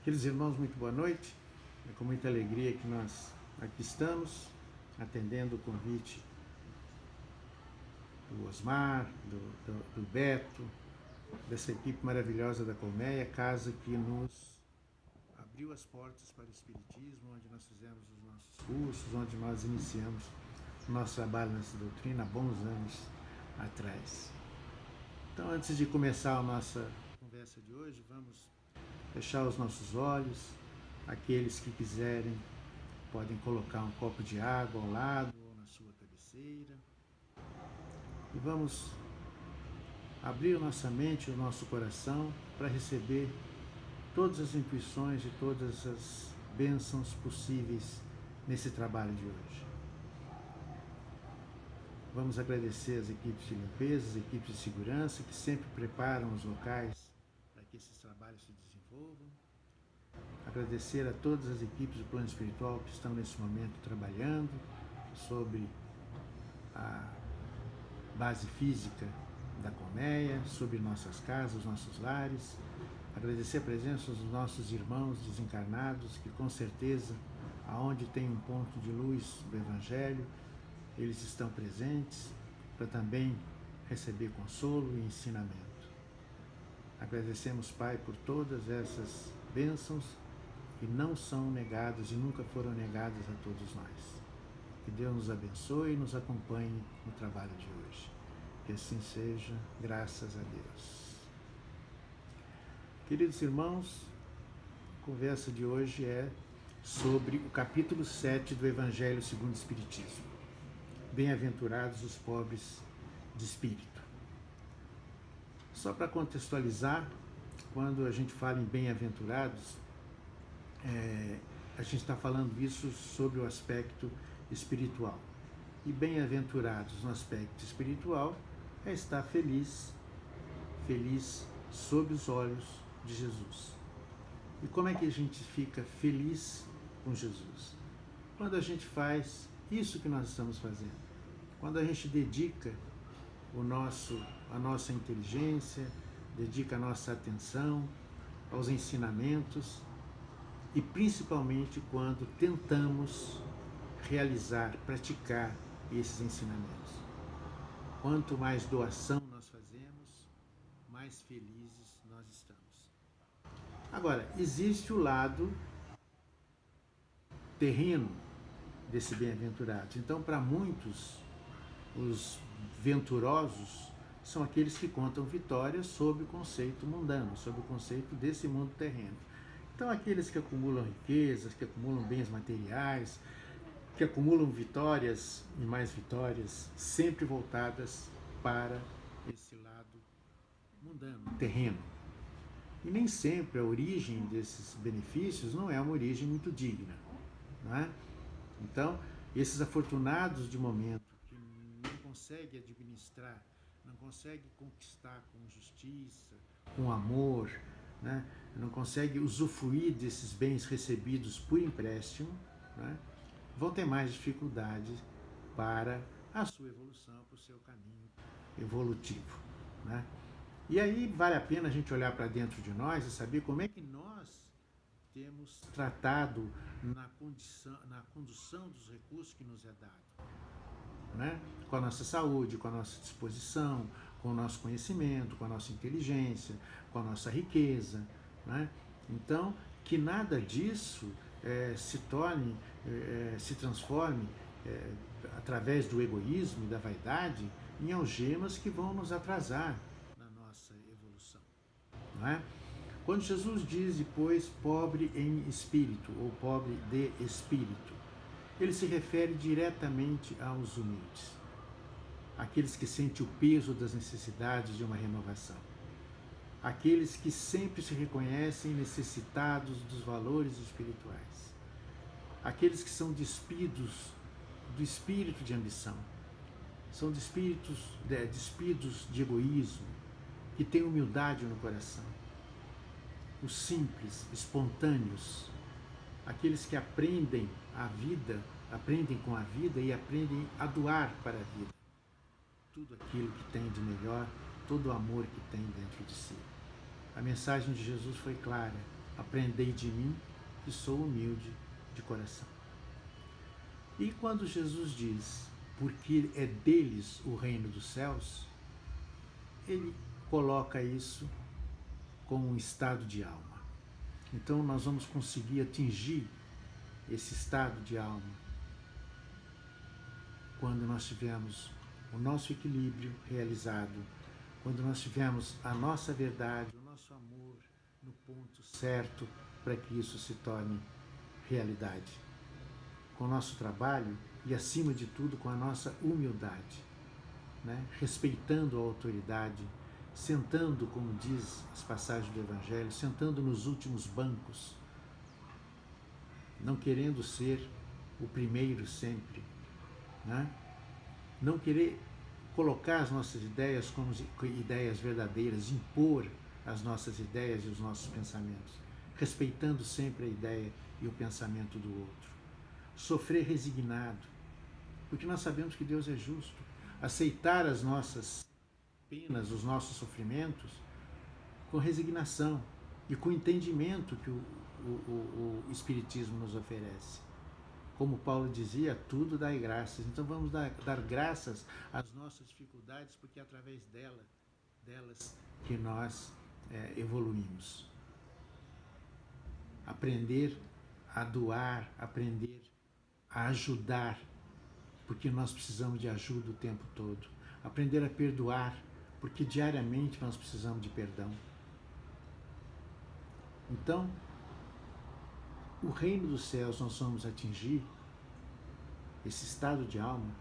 Queridos irmãos, muito boa noite. É com muita alegria que nós aqui estamos, atendendo o convite do Osmar, do Beto, dessa equipe maravilhosa da Colmeia, casa que nos abriu as portas para o Espiritismo, onde nós fizemos os nossos cursos, onde nós iniciamos o nosso trabalho nessa doutrina há bons anos atrás. Então, antes de começar a nossa conversa de hoje, vamos fechar os nossos olhos. Aqueles que quiserem podem colocar um copo de água ao lado ou na sua cabeceira. E vamos abrir nossa mente e o nosso coração para receber todas as intuições e todas as bênçãos possíveis nesse trabalho de hoje. Vamos agradecer as equipes de limpeza, as equipes de segurança que sempre preparam os locais para que esses trabalhos se desenvolvam. Agradecer a todas as equipes do plano espiritual que estão nesse momento trabalhando sobre a base física da Colmeia, sobre nossas casas, nossos lares. Agradecer a presença dos nossos irmãos desencarnados que, com certeza, aonde tem um ponto de luz do Evangelho, eles estão presentes para também receber consolo e ensinamento. Agradecemos, Pai, por todas essas bênçãos que não são negadas e nunca foram negadas a todos nós. Que Deus nos abençoe e nos acompanhe no trabalho de hoje. Que assim seja, graças a Deus. Queridos irmãos, a conversa de hoje é sobre o capítulo 7 do Evangelho segundo o Espiritismo. Bem-aventurados os pobres de espírito. Só para contextualizar, quando a gente fala em bem-aventurados, a gente está falando isso sobre o aspecto espiritual. E bem-aventurados no aspecto espiritual é estar feliz sob os olhos de Jesus. E como é que a gente fica feliz com Jesus? Quando a gente faz isso que nós estamos fazendo. Quando a gente dedica a nossa inteligência, dedica a nossa atenção aos ensinamentos e principalmente quando tentamos realizar, praticar esses ensinamentos. Quanto mais doação nós fazemos, mais felizes nós estamos. Agora, existe o lado terreno desse bem-aventurado. Então, para muitos, os venturosos são aqueles que contam vitórias sob o conceito mundano, sob o conceito desse mundo terreno. Então, aqueles que acumulam riquezas, que acumulam bens materiais, que acumulam vitórias e mais vitórias, sempre voltadas para esse lado mundano, terreno. E nem sempre a origem desses benefícios não é uma origem muito digna, não é? Então, esses afortunados de momento que não conseguem administrar, não conseguem conquistar com justiça, com amor, né? Não conseguem usufruir desses bens recebidos por empréstimo, né? Vão ter mais dificuldade para a sua evolução, para o seu caminho evolutivo, né? E aí vale a pena a gente olhar para dentro de nós e saber como é que nós temos tratado na condução dos recursos que nos é dado, né? Com a nossa saúde, com a nossa disposição, com o nosso conhecimento, com a nossa inteligência, com a nossa riqueza, né? Então, que nada disso se transforme através do egoísmo e da vaidade em algemas que vão nos atrasar na nossa evolução, não é? Quando Jesus diz depois pobre em espírito ou pobre de espírito, ele se refere diretamente aos humildes, aqueles que sentem o peso das necessidades de uma renovação, aqueles que sempre se reconhecem necessitados dos valores espirituais, aqueles que são despidos do espírito de ambição, são despidos de egoísmo, que têm humildade no coração, os simples, espontâneos, aqueles que aprendem a vida, aprendem com a vida e aprendem a doar para a vida tudo aquilo que tem de melhor, todo o amor que tem dentro de si. A mensagem de Jesus foi clara: Aprendei de mim, que sou humilde de coração. E quando Jesus diz, porque é deles o reino dos céus, ele coloca isso como um estado de alma. Então nós vamos conseguir atingir esse estado de alma quando nós tivermos o nosso equilíbrio realizado, quando nós tivermos a nossa verdade, o nosso amor no ponto certo para que isso se torne realidade. Com o nosso trabalho e, acima de tudo, com a nossa humildade, né? Respeitando a autoridade, sentando, como diz as passagens do Evangelho, sentando nos últimos bancos, não querendo ser o primeiro sempre, né? Não querer colocar as nossas ideias como ideias verdadeiras, impor as nossas ideias e os nossos pensamentos, respeitando sempre a ideia e o pensamento do outro. Sofrer resignado, porque nós sabemos que Deus é justo. Aceitar as nossas penas, os nossos sofrimentos, com resignação e com entendimento que o Espiritismo nos oferece. Como Paulo dizia, tudo dai graças. Então vamos dar graças às nossas dificuldades, porque é através delas que nós evoluímos. Aprender a doar, aprender a ajudar, porque nós precisamos de ajuda o tempo todo. Aprender a perdoar, porque diariamente nós precisamos de perdão. Então, o reino dos céus nós vamos atingir, esse estado de alma,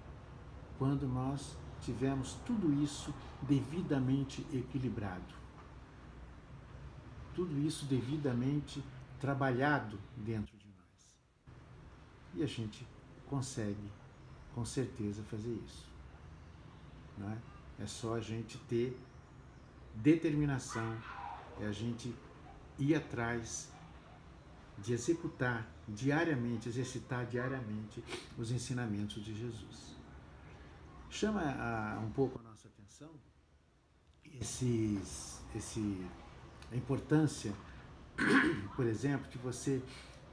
quando nós tivermos tudo isso devidamente equilibrado. Tudo isso devidamente trabalhado dentro de nós. E a gente consegue, com certeza, fazer isso. Não é? É só a gente ter determinação, é a gente ir atrás de executar diariamente, exercitar diariamente os ensinamentos de Jesus. Chama um pouco a nossa atenção a importância, por exemplo, de você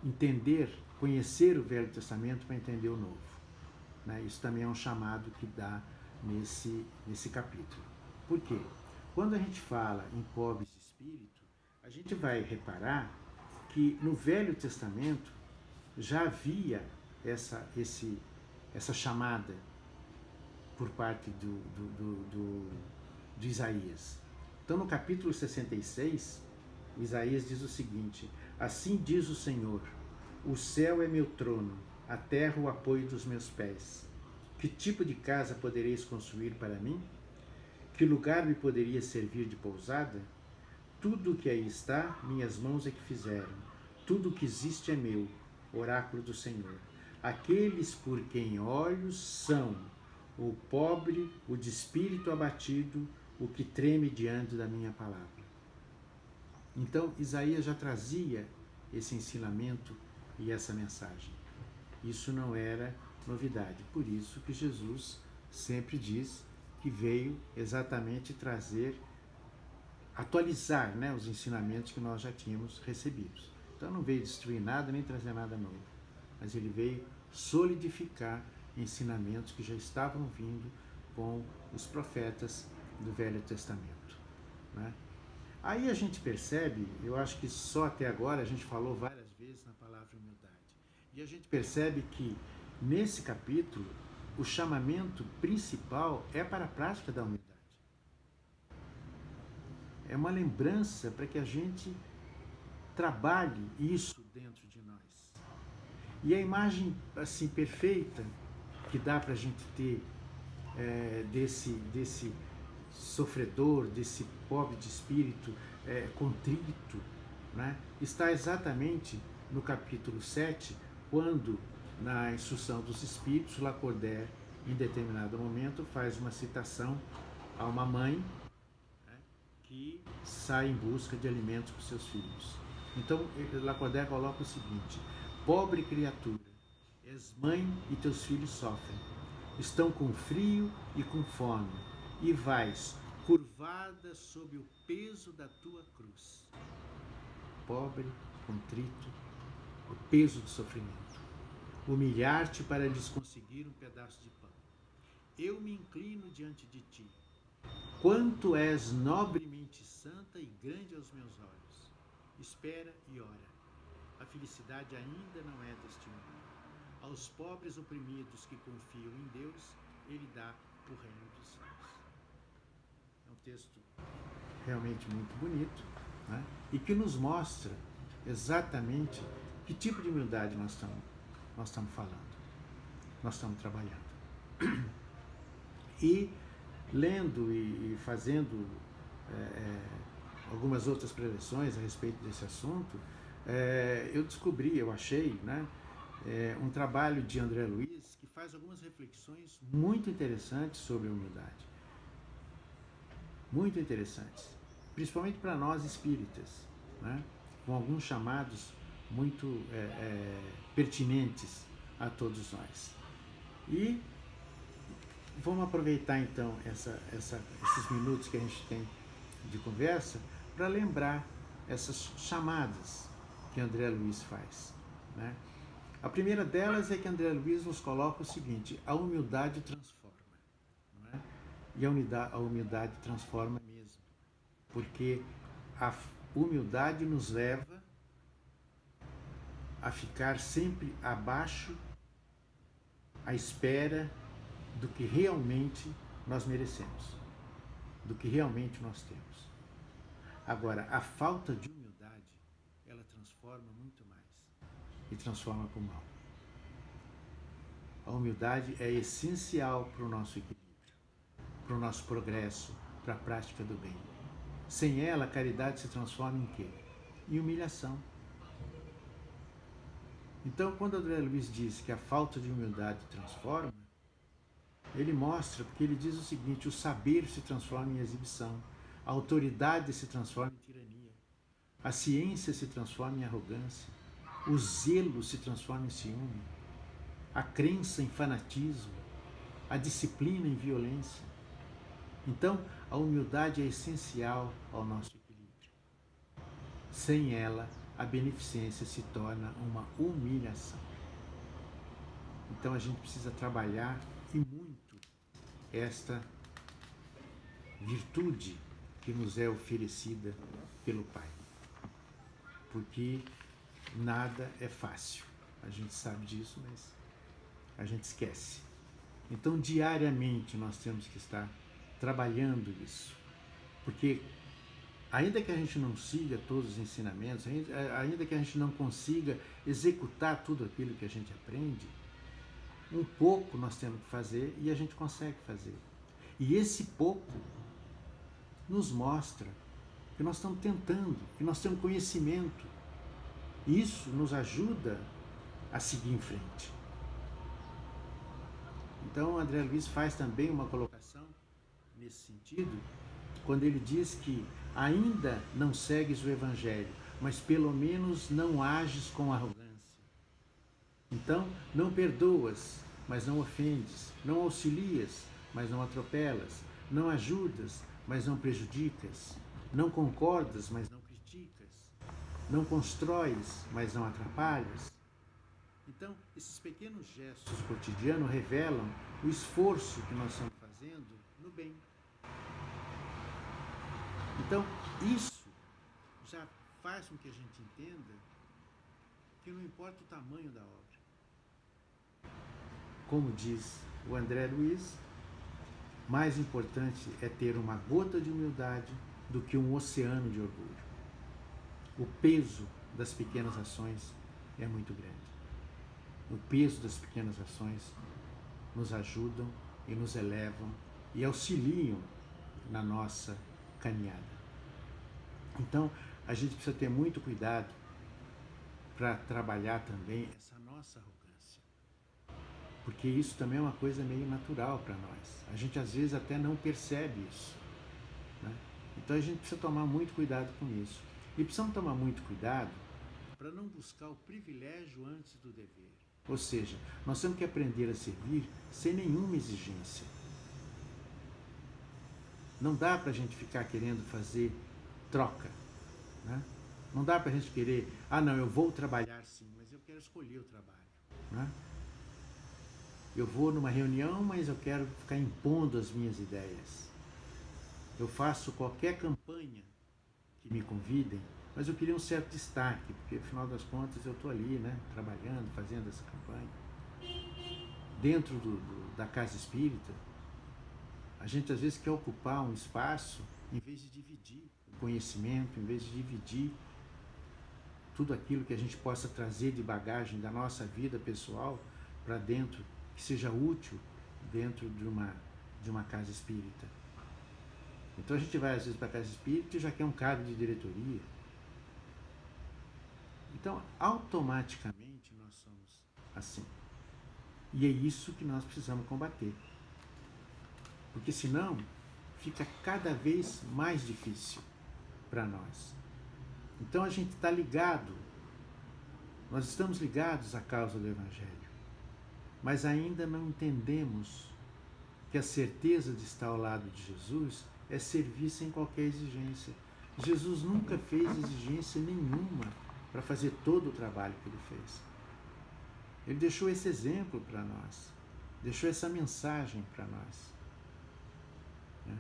entender, conhecer o Velho Testamento para entender o Novo. Né? Isso também é um chamado que dá nesse capítulo. Por quê? Quando a gente fala em pobres de espírito, a gente vai reparar que no Velho Testamento já havia essa chamada por parte de Isaías. Então, no capítulo 66, Isaías diz o seguinte: assim diz o Senhor, o céu é meu trono, a terra o apoio dos meus pés. Que tipo de casa podereis construir para mim? Que lugar me poderia servir de pousada? Tudo o que aí está, minhas mãos é que fizeram. Tudo o que existe é meu, oráculo do Senhor. Aqueles por quem olhos são o pobre, o de espírito abatido, o que treme diante da minha palavra. Então, Isaías já trazia esse ensinamento e essa mensagem. Isso não era novidade. Por isso que Jesus sempre diz que veio exatamente atualizar, né, os ensinamentos que nós já tínhamos recebidos. Então não veio destruir nada nem trazer nada novo, mas ele veio solidificar ensinamentos que já estavam vindo com os profetas do Velho Testamento. Né? Aí a gente percebe, eu acho que só até agora a gente falou várias vezes na palavra humildade, e a gente percebe que nesse capítulo o chamamento principal é para a prática da humildade. É uma lembrança para que a gente trabalhe isso dentro de nós. E a imagem assim perfeita que dá para a gente ter desse sofredor, desse pobre de espírito contrito, né, está exatamente no capítulo 7, quando, na instrução dos espíritos, Lacordaire, em determinado momento, faz uma citação a uma mãe que sai em busca de alimentos para os seus filhos. Então, Lacordaire coloca o seguinte: pobre criatura, és mãe e teus filhos sofrem, estão com frio e com fome, e vais curvada sob o peso da tua cruz. Pobre contrito o peso do sofrimento. Humilhar-te para lhes conseguir um pedaço de pão. Eu me inclino diante de ti. Quanto és nobremente santa e grande aos meus olhos. Espera e ora. A felicidade ainda não é deste mundo. Aos pobres oprimidos que confiam em Deus, Ele dá o reino dos céus. É um texto realmente muito bonito, né? E que nos mostra exatamente que tipo de humildade nós estamos falando, nós estamos trabalhando. E lendo e fazendo algumas outras preleções a respeito desse assunto, eu descobri, eu achei, né, um trabalho de André Luiz que faz algumas reflexões muito interessantes sobre a humildade. Muito interessantes. Principalmente para nós espíritas, né, com alguns chamados muito pertinentes a todos nós. E vamos aproveitar então esses minutos que a gente tem de conversa para lembrar essas chamadas que André Luiz faz, né? A primeira delas é que André Luiz nos coloca o seguinte: a humildade transforma, não é? E a humildade transforma mesmo, porque a humildade nos leva a ficar sempre abaixo, à espera do que realmente nós merecemos, do que realmente nós temos. Agora, a falta de humildade, ela transforma muito mais, e transforma para o mal. A humildade é essencial para o nosso equilíbrio, para o nosso progresso, para a prática do bem. Sem ela, a caridade se transforma em quê? Em humilhação. Então, quando André Luiz diz que a falta de humildade transforma, ele mostra, porque ele diz o seguinte: o saber se transforma em exibição, a autoridade se transforma em tirania, a ciência se transforma em arrogância, o zelo se transforma em ciúme, a crença em fanatismo, a disciplina em violência. Então, a humildade é essencial ao nosso equilíbrio. Sem ela, a beneficência se torna uma humilhação. Então, a gente precisa trabalhar e muito esta virtude que nos é oferecida pelo Pai. Porque nada é fácil. A gente sabe disso, mas a gente esquece. Então, diariamente, nós temos que estar trabalhando isso. Porque, ainda que a gente não siga todos os ensinamentos, ainda que a gente não consiga executar tudo aquilo que a gente aprende, um pouco nós temos que fazer e a gente consegue fazer. E esse pouco nos mostra que nós estamos tentando, que nós temos conhecimento. Isso nos ajuda a seguir em frente. Então, André Luiz faz também uma colocação nesse sentido, quando ele diz que ainda não segues o Evangelho, mas pelo menos não ages com arrogância. Então, não perdoas, mas não ofendes, não auxilias, mas não atropelas, não ajudas, mas não prejudicas, não concordas, mas não criticas, não constróis, mas não atrapalhas. Então, esses pequenos gestos cotidianos revelam o esforço que nós estamos fazendo no bem. Então, isso já faz com que a gente entenda que não importa o tamanho da obra. Como diz o André Luiz, mais importante é ter uma gota de humildade do que um oceano de orgulho. O peso das pequenas ações é muito grande. O peso das pequenas ações nos ajudam e nos elevam e auxiliam na nossa caminhada. Então, a gente precisa ter muito cuidado para trabalhar também essa nossa arrogância. Porque isso também é uma coisa meio natural para nós. A gente às vezes até não percebe isso, né? Então a gente precisa tomar muito cuidado com isso. E precisamos tomar muito cuidado para não buscar o privilégio antes do dever. Ou seja, nós temos que aprender a servir sem nenhuma exigência. Não dá para a gente ficar querendo fazer troca, né? Não dá para a gente querer, não, eu vou trabalhar sim, mas eu quero escolher o trabalho. Né? Eu vou numa reunião, mas eu quero ficar impondo as minhas ideias. Eu faço qualquer campanha que me convidem, mas eu queria um certo destaque, porque afinal das contas eu estou ali, né, trabalhando, fazendo essa campanha. Dentro da casa espírita, a gente às vezes quer ocupar um espaço em vez de dividir o conhecimento, em vez de dividir tudo aquilo que a gente possa trazer de bagagem da nossa vida pessoal para dentro, que seja útil dentro de uma casa espírita. Então a gente vai às vezes para a casa espírita e já quer um cargo de diretoria. Então automaticamente nós somos assim. E é isso que nós precisamos combater. Porque senão fica cada vez mais difícil para nós. Então a gente está ligado, nós estamos ligados à causa do Evangelho, mas ainda não entendemos que a certeza de estar ao lado de Jesus é servir sem qualquer exigência. Jesus nunca fez exigência nenhuma para fazer todo o trabalho que ele fez. Ele deixou esse exemplo para nós, deixou essa mensagem para nós. Né?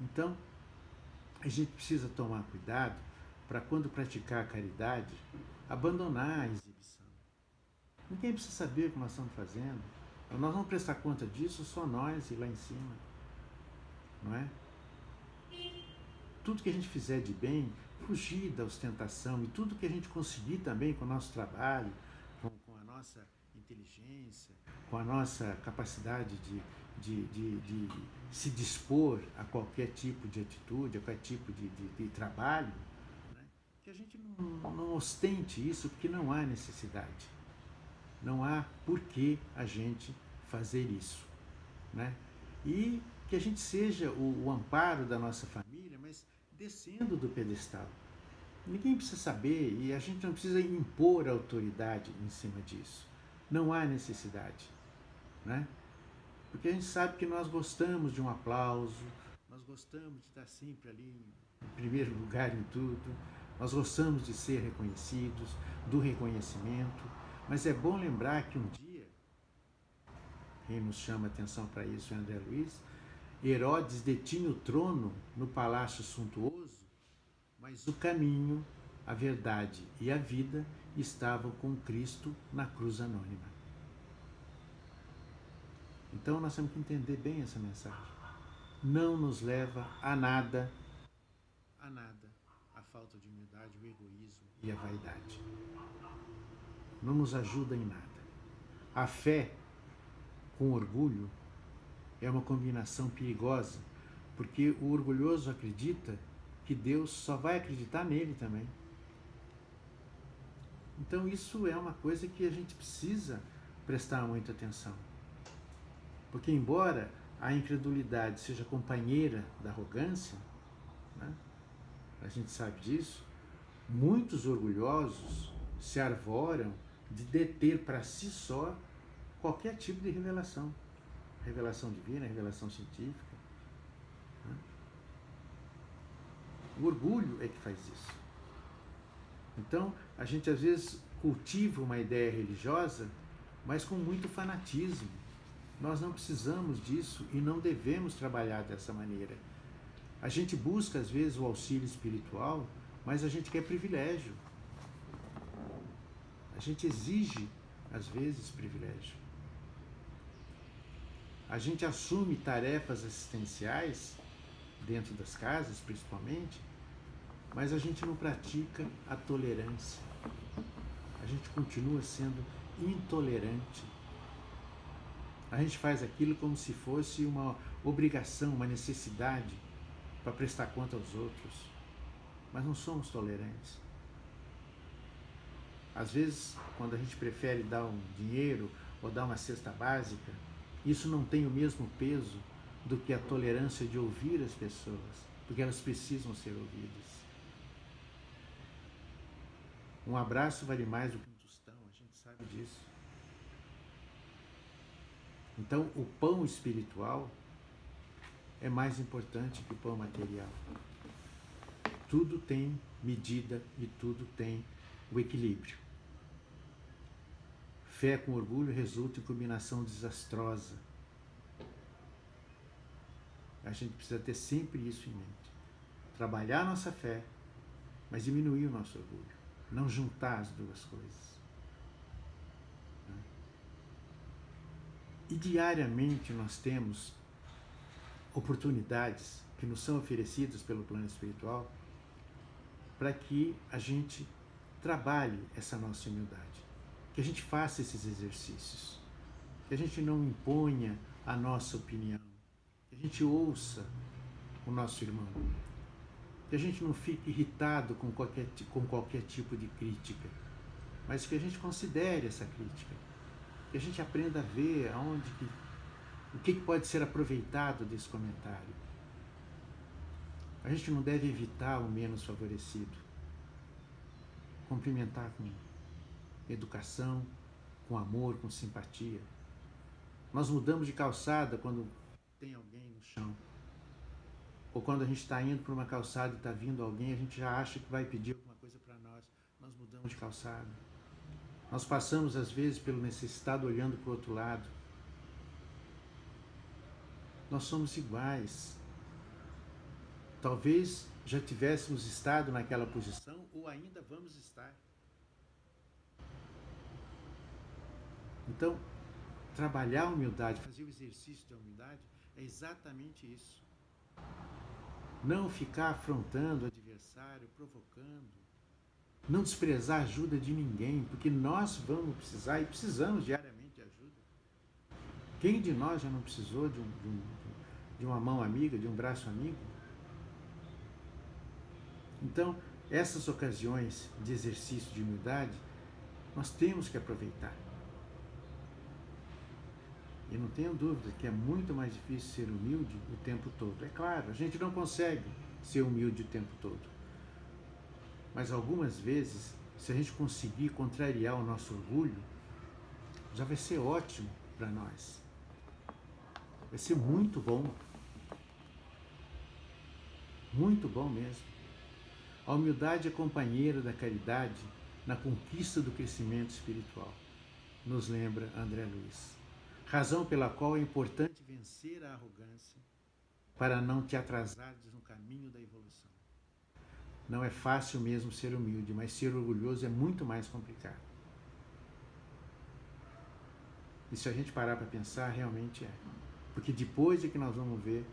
Então, a gente precisa tomar cuidado para, quando praticar a caridade, abandonar a exibição. Ninguém precisa saber o que nós estamos fazendo. Nós vamos prestar conta disso só nós e lá em cima. Não é? Tudo que a gente fizer de bem, fugir da ostentação, e tudo que a gente conseguir também com o nosso trabalho, com a nossa inteligência, com a nossa capacidade de se dispor a qualquer tipo de atitude, a qualquer tipo de trabalho, né? Que a gente não ostente isso, porque não há necessidade. Não há por que a gente fazer isso. Né? E que a gente seja o amparo da nossa família, mas descendo do pedestal. Ninguém precisa saber e a gente não precisa impor autoridade em cima disso. Não há necessidade. Né? Porque a gente sabe que nós gostamos de um aplauso, nós gostamos de estar sempre ali em primeiro lugar em tudo, nós gostamos de ser reconhecidos, do reconhecimento, mas é bom lembrar que um dia, quem nos chama a atenção para isso é André Luiz, Herodes detinha o trono no palácio suntuoso, mas o caminho, a verdade e a vida estavam com Cristo na cruz anônima. Então nós temos que entender bem essa mensagem. Não nos leva a nada, a falta de humildade, o egoísmo e a vaidade. Não nos ajuda em nada. A fé com orgulho é uma combinação perigosa, porque o orgulhoso acredita que Deus só vai acreditar nele também. Então isso é uma coisa que a gente precisa prestar muita atenção. Porque embora a incredulidade seja companheira da arrogância, né, a gente sabe disso, muitos orgulhosos se arvoram de deter para si só qualquer tipo de revelação. Revelação divina, revelação científica. Né? O orgulho é que faz isso. Então, a gente às vezes cultiva uma ideia religiosa, mas com muito fanatismo. Nós não precisamos disso e não devemos trabalhar dessa maneira. A gente busca às vezes o auxílio espiritual, mas a gente quer privilégio. A gente exige às vezes privilégio. A gente assume tarefas assistenciais, dentro das casas principalmente, mas a gente não pratica a tolerância. A gente continua sendo intolerante. A gente faz aquilo como se fosse uma obrigação, uma necessidade para prestar conta aos outros. Mas não somos tolerantes. Às vezes, quando a gente prefere dar um dinheiro ou dar uma cesta básica, isso não tem o mesmo peso do que a tolerância de ouvir as pessoas, porque elas precisam ser ouvidas. Um abraço vale mais do que um tostão, a gente sabe disso. Então, o pão espiritual é mais importante que o pão material. Tudo tem medida e tudo tem o equilíbrio. Fé com orgulho resulta em combinação desastrosa. A gente precisa ter sempre isso em mente. Trabalhar a nossa fé, mas diminuir o nosso orgulho. Não juntar as duas coisas. E diariamente nós temos oportunidades que nos são oferecidas pelo plano espiritual para que a gente trabalhe essa nossa humildade, que a gente faça esses exercícios, que a gente não imponha a nossa opinião, que a gente ouça o nosso irmão, que a gente não fique irritado com qualquer tipo de crítica, mas que a gente considere essa crítica, que a gente aprenda a ver o que pode ser aproveitado desse comentário. A gente não deve evitar o menos favorecido. Cumprimentar com educação, com amor, com simpatia. Nós mudamos de calçada quando tem alguém no chão. Ou quando a gente está indo por uma calçada e está vindo alguém, a gente já acha que vai pedir alguma coisa para nós. Nós mudamos de calçada. Nós passamos, às vezes, pelo necessitado olhando para o outro lado. Nós somos iguais. Talvez já tivéssemos estado naquela posição ou ainda vamos estar. Então, trabalhar a humildade, fazer o exercício da humildade é exatamente isso. Não ficar afrontando o adversário, provocando. Não desprezar a ajuda de ninguém, porque nós vamos precisar e precisamos diariamente de ajuda. Quem de nós já não precisou de uma mão amiga, de um braço amigo? Então, essas ocasiões de exercício de humildade, nós temos que aproveitar. E não tenho dúvida que é muito mais difícil ser humilde o tempo todo. É claro, a gente não consegue ser humilde o tempo todo. Mas algumas vezes, se a gente conseguir contrariar o nosso orgulho, já vai ser ótimo para nós. Vai ser muito bom. Muito bom mesmo. A humildade é companheira da caridade na conquista do crescimento espiritual, nos lembra André Luiz. Razão pela qual é importante vencer a arrogância para não te atrasares no caminho da evolução. Não é fácil mesmo ser humilde, mas ser orgulhoso é muito mais complicado. E se a gente parar para pensar, realmente é. Porque depois é que nós vamos ver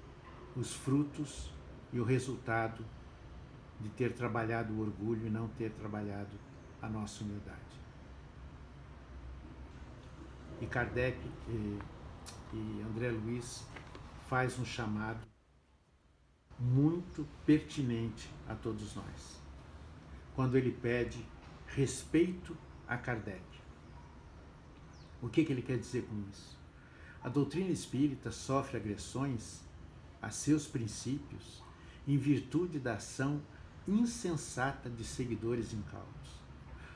os frutos e o resultado de ter trabalhado o orgulho e não ter trabalhado a nossa humildade. E Kardec e André Luiz faz um chamado muito pertinente a todos nós, quando ele pede respeito a Kardec. O que ele quer dizer com isso? A doutrina espírita sofre agressões a seus princípios em virtude da ação insensata de seguidores incautos.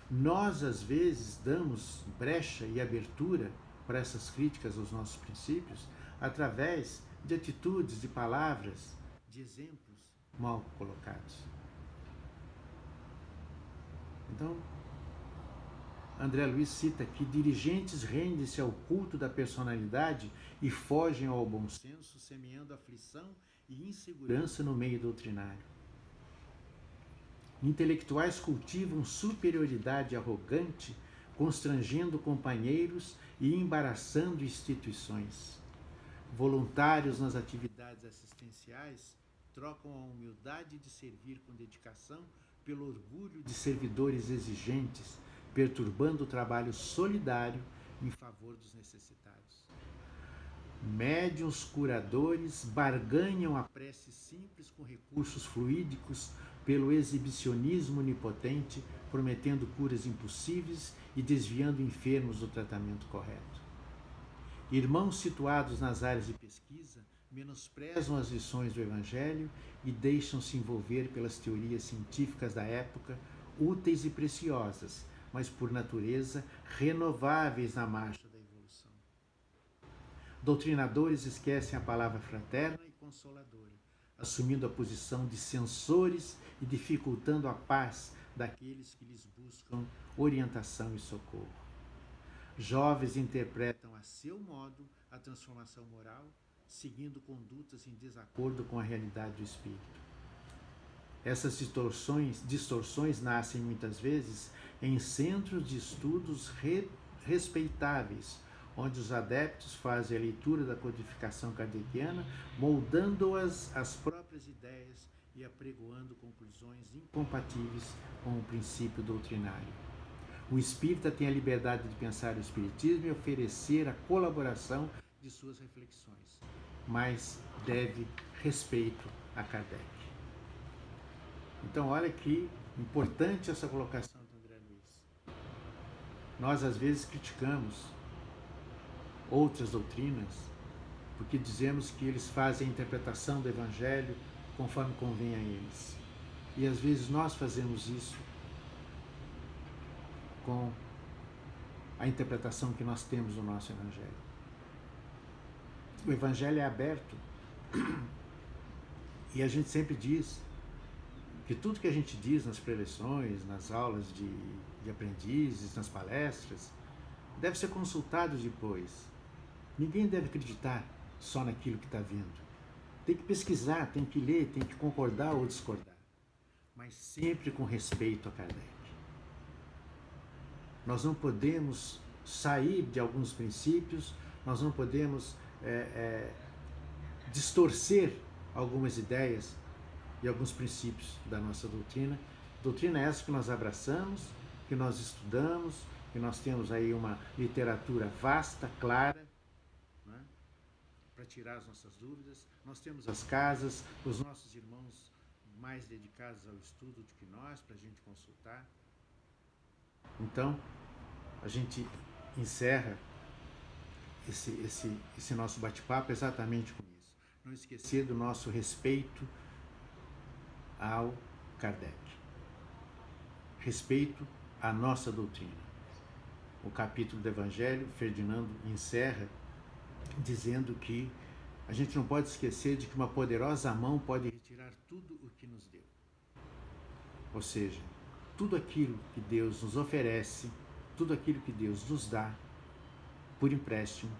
Nós, às vezes, damos brecha e abertura para essas críticas aos nossos princípios através de atitudes, de palavras, de exemplos mal colocados. Então, André Luiz cita que dirigentes rendem-se ao culto da personalidade e fogem ao bom senso, semeando aflição e insegurança no meio doutrinário. Intelectuais cultivam superioridade arrogante, constrangendo companheiros e embaraçando instituições. Voluntários nas atividades assistenciais trocam a humildade de servir com dedicação pelo orgulho de servidores exigentes, perturbando o trabalho solidário em favor dos necessitados. Médiuns curadores barganham a prece simples com recursos fluídicos pelo exibicionismo onipotente, prometendo curas impossíveis e desviando enfermos do tratamento correto. Irmãos situados nas áreas de pesquisa menosprezam as lições do Evangelho e deixam-se envolver pelas teorias científicas da época, úteis e preciosas, mas por natureza renováveis na marcha da evolução. Doutrinadores esquecem a palavra fraterna e consoladora, assumindo a posição de censores e dificultando a paz daqueles que lhes buscam orientação e socorro. Jovens interpretam a seu modo a transformação moral, seguindo condutas em desacordo com a realidade do espírito. Essas distorções nascem muitas vezes em centros de estudos respeitáveis, onde os adeptos fazem a leitura da codificação kardeciana, moldando-as às próprias ideias e apregoando conclusões incompatíveis com o princípio doutrinário. O espírita tem a liberdade de pensar o espiritismo e oferecer a colaboração de suas reflexões, mas deve respeito a Kardec. Então, olha que importante essa colocação do André Luiz. Nós, às vezes, criticamos outras doutrinas porque dizemos que eles fazem a interpretação do Evangelho conforme convém a eles. E, às vezes, nós fazemos isso com a interpretação que nós temos do nosso Evangelho. O Evangelho é aberto e a gente sempre diz que tudo que a gente diz nas preleções, nas aulas de aprendizes, nas palestras, deve ser consultado depois. Ninguém deve acreditar só naquilo que está vendo. Tem que pesquisar, tem que ler, tem que concordar ou discordar, mas sempre com respeito a Kardec. Nós não podemos sair de alguns princípios, nós não podemos distorcer algumas ideias e alguns princípios da nossa doutrina. Doutrina é essa que nós abraçamos, que nós estudamos, que nós temos aí uma literatura vasta, clara, né, para tirar as nossas dúvidas. Nós temos as casas, os nossos irmãos mais dedicados ao estudo do que nós, para a gente consultar. Então, a gente encerra esse nosso bate-papo exatamente com isso. Não esquecer do nosso respeito ao Kardec. Respeito à nossa doutrina. O capítulo do Evangelho, Ferdinando encerra dizendo que a gente não pode esquecer de que uma poderosa mão pode retirar tudo o que nos deu. Ou seja, tudo aquilo que Deus nos oferece, tudo aquilo que Deus nos dá por empréstimo,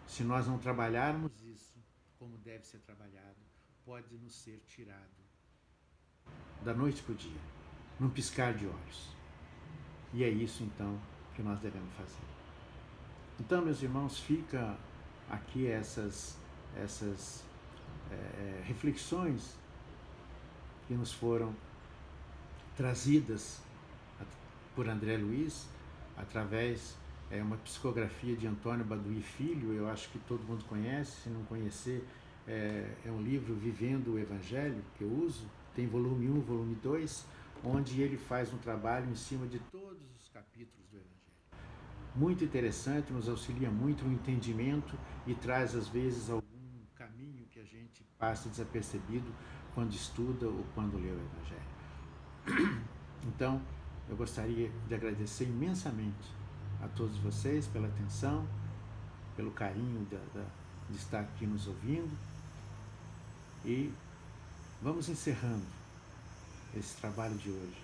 se nós não trabalharmos isso como deve ser trabalhado, pode nos ser tirado da noite para o dia, num piscar de olhos. E é isso então que nós devemos fazer. Então, meus irmãos, fica aqui essas reflexões que nos foram trazidas por André Luiz através uma psicografia de Antônio Baduy Filho. Eu acho que todo mundo conhece, se não conhecer, é um livro Vivendo o Evangelho, que eu uso, tem volume 1, volume 2, onde ele faz um trabalho em cima de todos os capítulos do Evangelho. Muito interessante, nos auxilia muito no entendimento e traz às vezes algum caminho que a gente passa desapercebido quando estuda ou quando lê o Evangelho. Então, eu gostaria de agradecer imensamente a todos vocês pela atenção, pelo carinho de estar aqui nos ouvindo, e vamos encerrando esse trabalho de hoje,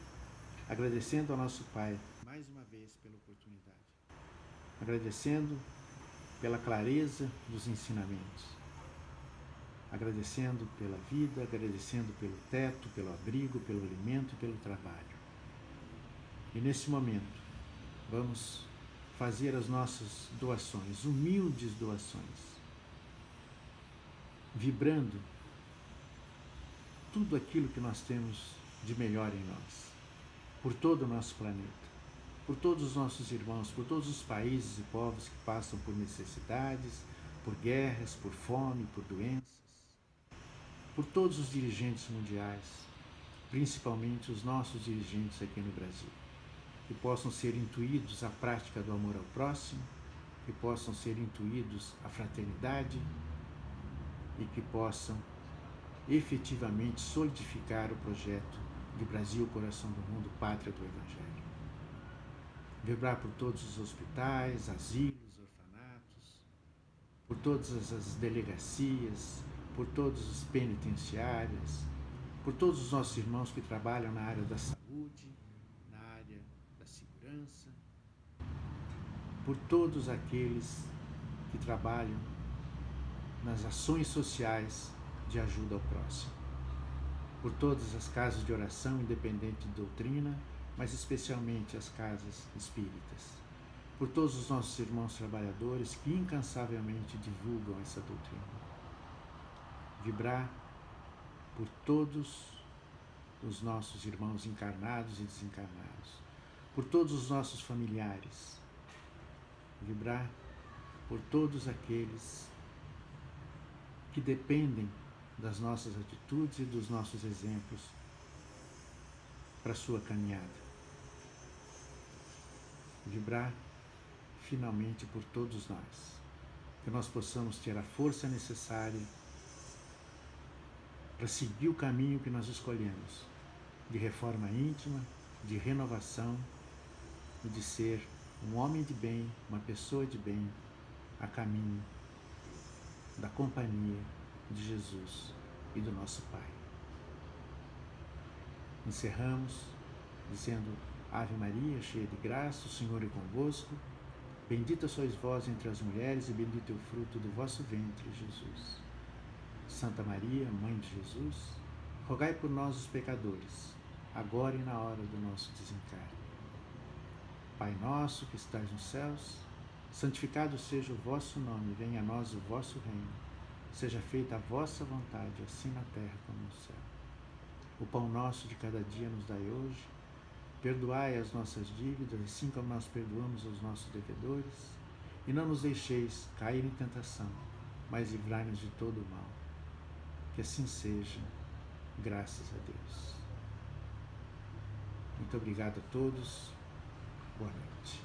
agradecendo ao nosso Pai mais uma vez pela oportunidade, agradecendo pela clareza dos ensinamentos, agradecendo pela vida, agradecendo pelo teto, pelo abrigo, pelo alimento e pelo trabalho. E nesse momento, vamos fazer as nossas doações, humildes doações, vibrando tudo aquilo que nós temos de melhor em nós, por todo o nosso planeta, por todos os nossos irmãos, por todos os países e povos que passam por necessidades, por guerras, por fome, por doenças, por todos os dirigentes mundiais, principalmente os nossos dirigentes aqui no Brasil, que possam ser intuídos à prática do amor ao próximo, que possam ser intuídos à fraternidade e que possam efetivamente solidificar o projeto de Brasil, coração do mundo, pátria do Evangelho. Vibrar por todos os hospitais, asilos, orfanatos, por todas as delegacias, por todos os penitenciários, por todos os nossos irmãos que trabalham na área da saúde, na área da segurança, por todos aqueles que trabalham nas ações sociais de ajuda ao próximo, por todas as casas de oração, independente de doutrina, mas especialmente as casas espíritas, por todos os nossos irmãos trabalhadores que incansavelmente divulgam essa doutrina. Vibrar por todos os nossos irmãos encarnados e desencarnados, por todos os nossos familiares. Vibrar por todos aqueles que dependem das nossas atitudes e dos nossos exemplos para a sua caminhada. Vibrar finalmente por todos nós, que nós possamos ter a força necessária para seguir o caminho que nós escolhemos, de reforma íntima, de renovação e de ser um homem de bem, uma pessoa de bem, a caminho da companhia de Jesus e do nosso Pai. Encerramos dizendo: Ave Maria, cheia de graça, o Senhor é convosco. Bendita sois vós entre as mulheres e bendito é o fruto do vosso ventre, Jesus. Santa Maria, Mãe de Jesus, rogai por nós os pecadores, agora e na hora do nosso desencarne. Pai nosso que estais nos céus, santificado seja o vosso nome, venha a nós o vosso reino. Seja feita a vossa vontade, assim na terra como no céu. O pão nosso de cada dia nos dai hoje. Perdoai as nossas dívidas, assim como nós perdoamos aos nossos devedores. E não nos deixeis cair em tentação, mas livrai-nos de todo o mal. Que assim seja, graças a Deus. Muito obrigado a todos. Boa noite.